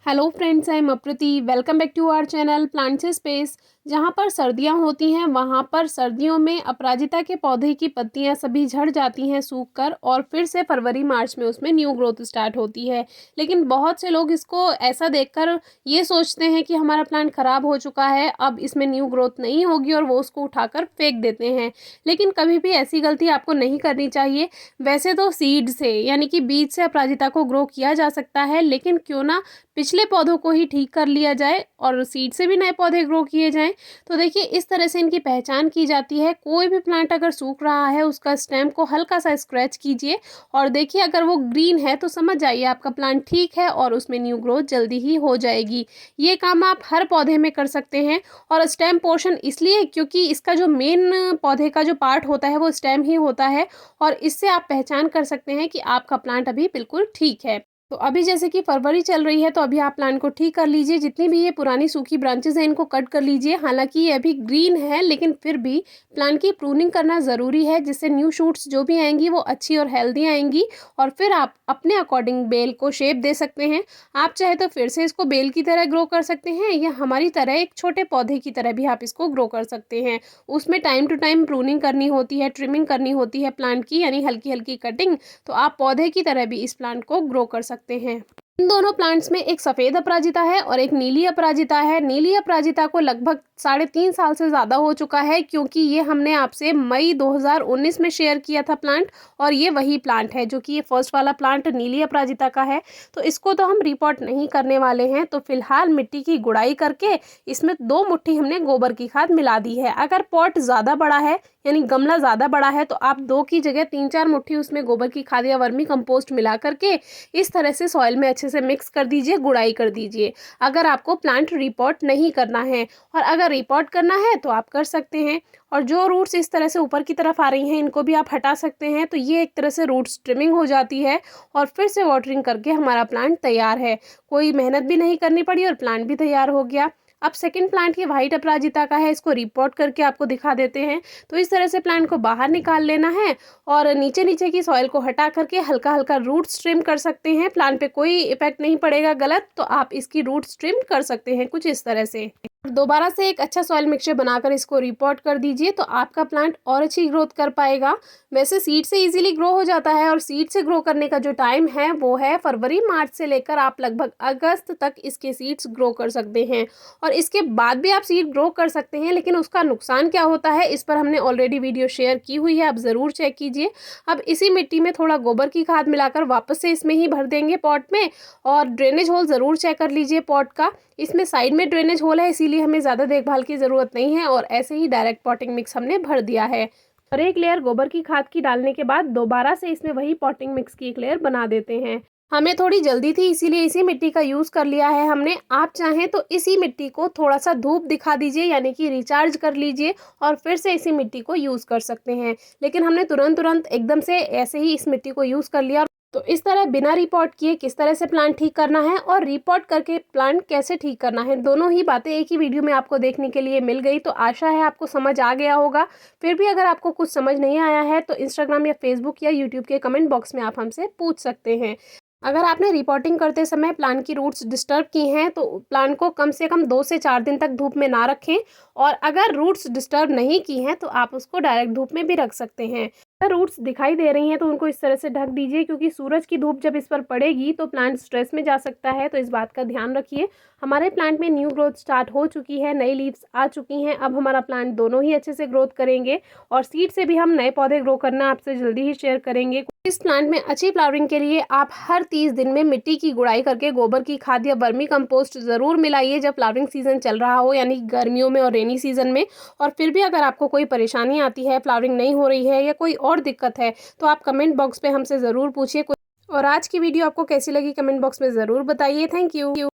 Hello friends, I am Aprati. Welcome back to our channel plant से space. जहाँ पर सर्दियाँ होती हैं वहाँ पर सर्दियों में अपराजिता के पौधे की पत्तियाँ सभी झड़ जाती हैं सूखकर, और फिर से फरवरी मार्च में उसमें न्यू ग्रोथ स्टार्ट होती है। लेकिन बहुत से लोग इसको ऐसा देखकर ये सोचते हैं कि हमारा प्लांट ख़राब हो चुका है, अब इसमें न्यू ग्रोथ नहीं होगी, और वो उसको उठाकर फेंक देते हैं। लेकिन कभी भी ऐसी गलती आपको नहीं करनी चाहिए। वैसे तो सीड से यानी कि बीज से अपराजिता को ग्रो किया जा सकता है, लेकिन क्यों ना पिछले पौधों को ही ठीक कर लिया जाए और सीड से भी नए पौधे ग्रो किए जाएं। तो देखिए, इस तरह से इनकी पहचान की जाती है। कोई भी प्लांट अगर सूख रहा है उसका स्टेम को हल्का सा स्क्रैच कीजिए, और देखिए अगर वो ग्रीन है तो समझ जाइए आपका प्लांट ठीक है और उसमें न्यू ग्रोथ जल्दी ही हो जाएगी। ये काम आप हर पौधे में कर सकते हैं। और स्टेम पोर्शन इसलिए क्योंकि इसका जो मेन पौधे का जो पार्ट होता है वो स्टेम ही होता है, और इससे आप पहचान कर सकते हैं कि आपका प्लांट अभी बिल्कुल ठीक है। तो अभी जैसे कि फरवरी चल रही है, तो अभी आप प्लांट को ठीक कर लीजिए। जितनी भी ये पुरानी सूखी ब्रांचेस हैं इनको कट कर लीजिए। हालांकि ये अभी ग्रीन है, लेकिन फिर भी प्लांट की प्रूनिंग करना ज़रूरी है, जिससे न्यू शूट्स जो भी आएंगी वो अच्छी और हेल्दी आएंगी। और फिर आप अपने अकॉर्डिंग बेल को शेप दे सकते हैं। आप चाहे तो फिर से इसको बेल की तरह ग्रो कर सकते हैं, या हमारी तरह एक छोटे पौधे की तरह भी आप इसको ग्रो कर सकते हैं। उसमें टाइम टू टाइम प्रूनिंग करनी होती है, ट्रिमिंग करनी होती है प्लांट की, यानी हल्की हल्की कटिंग। तो आप पौधे की तरह भी इस प्लांट को ग्रो कर सकते हैं। इन दोनों प्लांट्स में एक सफ़ेद अपराजिता है और एक नीली अपराजिता है। नीली अपराजिता को लगभग 3.5 साल से ज़्यादा हो चुका है, क्योंकि ये हमने आपसे मई 2019 में शेयर किया था प्लांट, और ये वही प्लांट है जो कि ये फर्स्ट वाला प्लांट नीली अपराजिता का है। तो इसको तो हम रिपोर्ट नहीं करने वाले हैं। तो फिलहाल मिट्टी की गुड़ाई करके इसमें 2 मुट्ठी हमने गोबर की खाद मिला दी है। अगर पॉट ज़्यादा बड़ा है यानी गमला ज़्यादा बड़ा है तो आप 2 की जगह 3-4 मुट्ठी उसमें गोबर की खाद या वर्मी कंपोस्ट मिला करके इस तरह से सॉइल में अच्छे से मिक्स कर दीजिए, गुड़ाई कर दीजिए। अगर आपको प्लांट रिपोर्ट नहीं करना है, और अगर रिपोर्ट करना है तो आप कर सकते हैं। और जो रूट्स इस तरह से ऊपर की तरफ आ रही हैं इनको भी आप हटा सकते हैं। तो ये एक तरह से रूट स्ट्रिमिंग हो जाती है, और फिर से वाटरिंग करके हमारा प्लांट तैयार है। कोई मेहनत भी नहीं करनी पड़ी और प्लांट भी तैयार हो गया। अब सेकंड प्लांट ये वाइट अपराजिता का है, इसको रिपोर्ट करके आपको दिखा देते हैं। तो इस तरह से प्लांट को बाहर निकाल लेना है, और नीचे नीचे की सॉइल को हटा करके हल्का हल्का रूट स्ट्रिम कर सकते हैं। प्लांट पे कोई इफेक्ट नहीं पड़ेगा गलत, तो आप इसकी रूट स्ट्रिम कर सकते हैं कुछ इस तरह से। दोबारा से एक अच्छा सॉइल मिक्सचर बनाकर इसको रिपोर्ट कर दीजिए, तो आपका प्लांट और अच्छी ग्रोथ कर पाएगा। वैसे सीड से इजीली ग्रो हो जाता है, और सीड से ग्रो करने का जो टाइम है वो है फरवरी मार्च से लेकर आप लगभग अगस्त तक इसके सीड्स ग्रो कर सकते हैं। और इसके बाद भी आप सीड ग्रो कर सकते हैं, लेकिन उसका नुकसान क्या होता है इस पर हमने ऑलरेडी वीडियो शेयर की हुई है, आप ज़रूर चेक कीजिए। अब इसी मिट्टी में थोड़ा गोबर की खाद मिलाकर वापस से इसमें ही भर देंगे पॉट में। और ड्रेनेज होल ज़रूर चेक कर लीजिए पॉट का। इसमें साइड में ड्रेनेज होल है, इसीलिए हमें ज़्यादा देखभाल की ज़रूरत नहीं है, और ऐसे ही डायरेक्ट पॉटिंग मिक्स हमने भर दिया है। और एक लेयर गोबर की खाद की डालने के बाद दोबारा से इसमें वही पॉटिंग मिक्स की एक लेयर बना देते हैं। हमें थोड़ी जल्दी थी, इसीलिए इसी मिट्टी का यूज़ कर लिया है हमने। आप चाहें तो इसी मिट्टी को थोड़ा सा धूप दिखा दीजिए, यानी कि रिचार्ज कर लीजिए, और फिर से इसी मिट्टी को यूज़ कर सकते हैं। लेकिन हमने तुरंत एकदम से ऐसे ही इस मिट्टी को यूज़ कर लिया। तो इस तरह बिना रिपोर्ट किए किस तरह से प्लांट ठीक करना है, और रिपोर्ट करके प्लांट कैसे ठीक करना है, दोनों ही बातें एक ही वीडियो में आपको देखने के लिए मिल गई। तो आशा है आपको समझ आ गया होगा। फिर भी अगर आपको कुछ समझ नहीं आया है तो इंस्टाग्राम या फेसबुक या यूट्यूब के कमेंट बॉक्स में आप हमसे पूछ सकते हैं। अगर आपने रिपोर्टिंग करते समय प्लांट की रूट्स डिस्टर्ब की हैं तो प्लांट को कम से कम 2 से 4 दिन तक धूप में ना रखें। और अगर रूट्स डिस्टर्ब नहीं की हैं तो आप उसको डायरेक्ट धूप में भी रख सकते हैं। अगर रूट्स दिखाई दे रही हैं तो उनको इस तरह से ढक दीजिए, क्योंकि सूरज की धूप जब इस पर पड़ेगी तो प्लांट स्ट्रेस में जा सकता है। तो इस बात का ध्यान रखिए। हमारे प्लांट में न्यू ग्रोथ स्टार्ट हो चुकी है, नई लीव्स आ चुकी हैं। अब हमारा प्लांट दोनों ही अच्छे से ग्रोथ करेंगे, और सीड से भी हम नए पौधे ग्रो करना आपसे जल्दी ही शेयर करेंगे। इस प्लांट में अच्छी फ्लावरिंग के लिए आप हर 30 दिन में मिट्टी की गुड़ाई करके गोबर की खाद या वर्मी कंपोस्ट ज़रूर मिलाइए, जब फ्लावरिंग सीजन चल रहा हो, यानी गर्मियों में और रेनी सीजन में। और फिर भी अगर आपको कोई परेशानी आती है, फ्लावरिंग नहीं हो रही है या कोई और दिक्कत है, तो आप कमेंट बॉक्स पे हमसे ज़रूर पूछिए। और आज की वीडियो आपको कैसी लगी कमेंट बॉक्स में ज़रूर बताइए। Thank you.